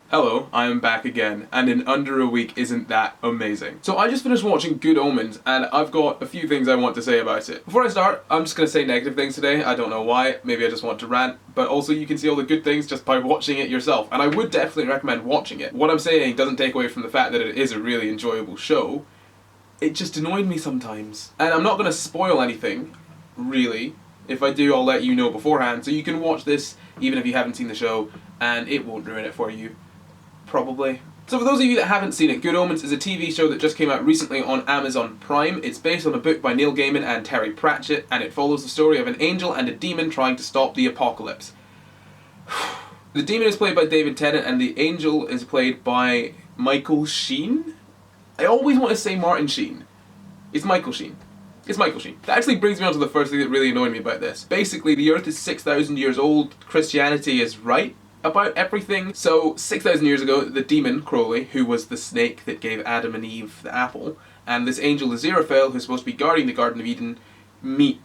Hello, I am back again, and in under a week isn't that amazing. So I just finished watching Good Omens, and I've got a few things I want to say about it. Before I start, I'm just going to say negative things today. I don't know why, maybe I just want to rant, but also you can see all the good things just by watching it yourself, and I would definitely recommend watching it. What I'm saying doesn't take away from the fact that it is a really enjoyable show. It just annoyed me sometimes. And I'm not going to spoil anything, really. If I do, I'll let you know beforehand, so you can watch this even if you haven't seen the show, and it won't ruin it for you. Probably. So for those of you that haven't seen it, Good Omens is a TV show that just came out recently on Amazon Prime. It's based on a book by Neil Gaiman and Terry Pratchett, and it follows the story of an angel and a demon trying to stop the apocalypse. The demon is played by David Tennant, and the angel is played by Michael Sheen? I always want to say Martin Sheen. It's Michael Sheen. It's Michael Sheen. That actually brings me on to the first thing that really annoyed me about this. Basically, the Earth is 6,000 years old. Christianity is right about everything. So 6,000 years ago, the demon Crowley, who was the snake that gave Adam and Eve the apple, and this angel Aziraphale, who's supposed to be guarding the Garden of Eden, meet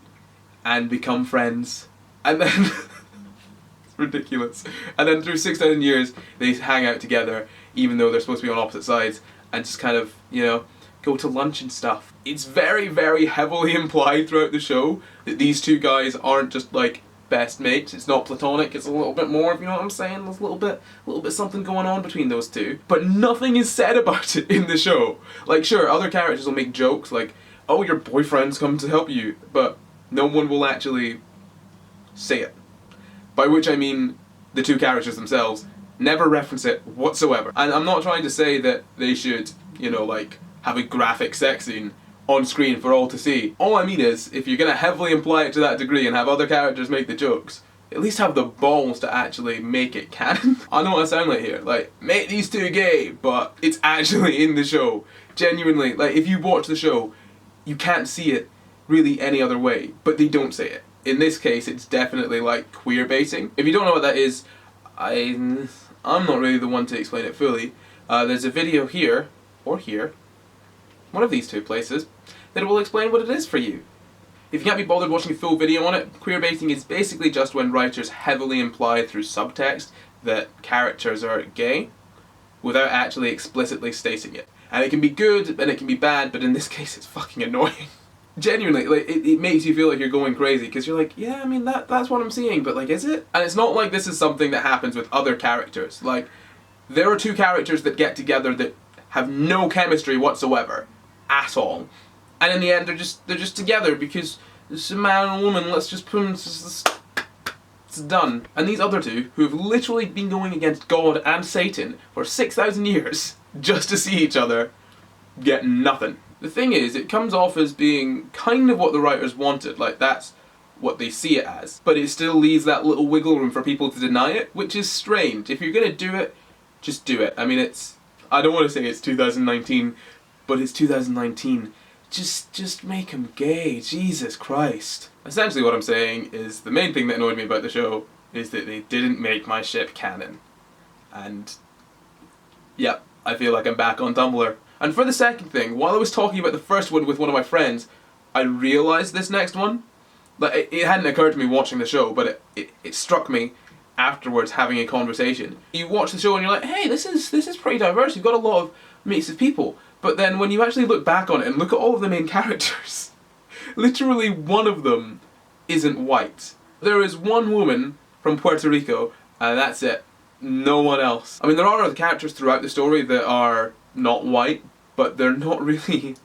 and become friends. And then it's ridiculous. And then through 6,000 years, they hang out together, even though they're supposed to be on opposite sides, and just kind of, you know, go to lunch and stuff. It's very, very heavily implied throughout the show that these two guys aren't just like best mates. It's not platonic, it's a little bit more, if you know what I'm saying. There's a little bit something going on between those two. But nothing is said about it in the show. Like, sure, other characters will make jokes like, oh, your boyfriend's come to help you, but no one will actually say it. By which I mean the two characters themselves never reference it whatsoever. And I'm not trying to say that they should, you know, like, have a graphic sex scene on screen for all to see. All I mean is, if you're going to heavily imply it to that degree and have other characters make the jokes, at least have the balls to actually make it canon. I know what I sound like here, like, make these two gay, but it's actually in the show. Genuinely, like, if you watch the show, you can't see it really any other way, but they don't say it. In this case, it's definitely like queer baiting. If you don't know what that is, I'm not really the one to explain it fully. There's a video here, or here, one of these two places, that will explain what it is for you. If you can't be bothered watching a full video on it, queerbaiting is basically just when writers heavily imply through subtext that characters are gay, without actually explicitly stating it. And it can be good, and it can be bad, but in this case it's fucking annoying. Genuinely, like, it makes you feel like you're going crazy, because you're like, yeah, I mean, that's what I'm seeing, but like, is it? And it's not like this is something that happens with other characters. Like, there are two characters that get together that have no chemistry whatsoever. At all. And in the end, they're just together because it's a man and a woman, let's just put them, it's done. And these other two, who have literally been going against God and Satan for 6,000 years, just to see each other, get nothing. The thing is, it comes off as being kind of what the writers wanted, like that's what they see it as. But it still leaves that little wiggle room for people to deny it, which is strange. If you're gonna do it, just do it. I mean, I don't want to say it's 2019, but it's 2019. Just make him gay, Jesus Christ. Essentially what I'm saying is the main thing that annoyed me about the show is that they didn't make my ship canon. And yep, I feel like I'm back on Tumblr. And for the second thing, while I was talking about the first one with one of my friends, I realised this next one. Like, it hadn't occurred to me watching the show, but it struck me afterwards having a conversation. You watch the show and you're like, hey, this is pretty diverse, you've got a lot of mix of people. But then when you actually look back on it and look at all of the main characters, literally one of them isn't white. There is one woman from Puerto Rico, and that's it. No one else. I mean, there are other characters throughout the story that are not white, but they're not really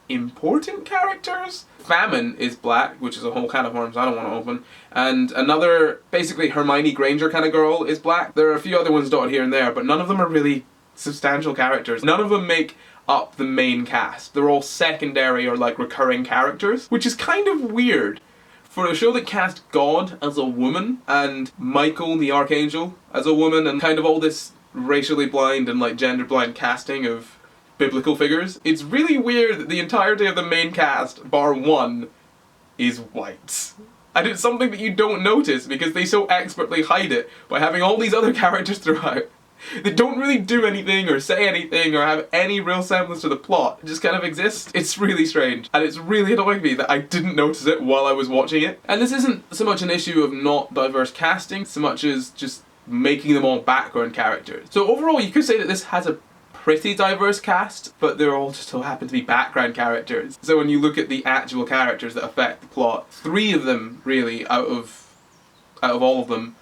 important characters. Famine is black, which is a whole can of worms I don't want to open. And another, basically Hermione Granger kind of girl is black. There are a few other ones dotted here and there, but none of them are really substantial characters. None of them make up the main cast. They're all secondary or like recurring characters, which is kind of weird. For a show that cast God as a woman and Michael the Archangel as a woman and kind of all this racially blind and like gender blind casting of biblical figures, it's really weird that the entirety of the main cast, bar one, is white. And it's something that you don't notice because they so expertly hide it by having all these other characters throughout that don't really do anything or say anything or have any real semblance to the plot. It just kind of exists. It's really strange. And it's really annoying me that I didn't notice it while I was watching it. And this isn't so much an issue of not diverse casting, so much as just making them all background characters. So overall, you could say that this has a pretty diverse cast, but they're all just so happen to be background characters. So when you look at the actual characters that affect the plot, 3 of them really out of all of them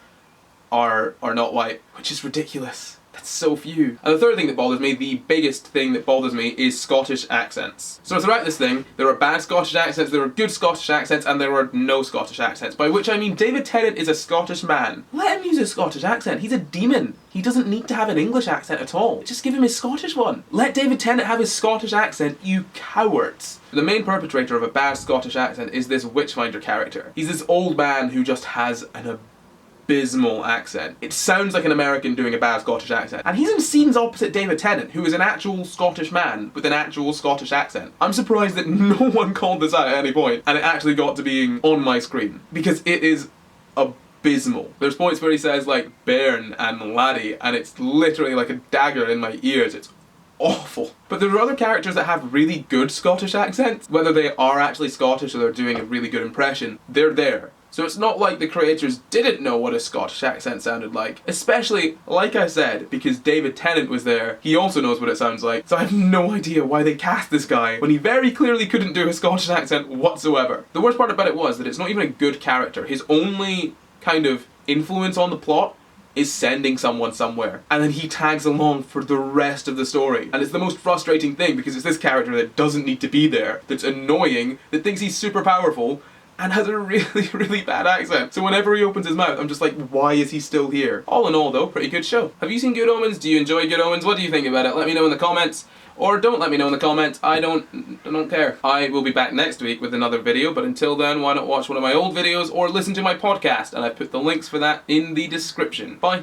are not white, which is ridiculous. That's so few. And the third thing that bothers me, the biggest thing that bothers me, is Scottish accents. So throughout this thing, there are bad Scottish accents, there are good Scottish accents, and there are no Scottish accents. By which I mean David Tennant is a Scottish man. Let him use a Scottish accent. He's a demon. He doesn't need to have an English accent at all. Just give him his Scottish one. Let David Tennant have his Scottish accent, you cowards. The main perpetrator of a bad Scottish accent is this Witchfinder character. He's this old man who just has an abysmal accent. It sounds like an American doing a bad Scottish accent. And he's in scenes opposite David Tennant, who is an actual Scottish man with an actual Scottish accent. I'm surprised that no one called this out at any point, and it actually got to being on my screen, because it is abysmal. There's points where he says like bairn and laddie, and it's literally like a dagger in my ears. It's awful. But there are other characters that have really good Scottish accents. Whether they are actually Scottish or they're doing a really good impression, they're there. So it's not like the creators didn't know what a Scottish accent sounded like. Especially, like I said, because David Tennant was there, he also knows what it sounds like. So I have no idea why they cast this guy when he very clearly couldn't do a Scottish accent whatsoever. The worst part about it was that it's not even a good character. His only kind of influence on the plot is sending someone somewhere, and then he tags along for the rest of the story. And it's the most frustrating thing, because it's this character that doesn't need to be there, that's annoying, that thinks he's super powerful, and has a really, really bad accent. So whenever he opens his mouth, I'm just like, why is he still here? All in all though, pretty good show. Have you seen Good Omens? Do you enjoy Good Omens? What do you think about it? Let me know in the comments. Or don't let me know in the comments, I don't care. I will be back next week with another video, but until then, why not watch one of my old videos or listen to my podcast, and I put the links for that in the description. Bye.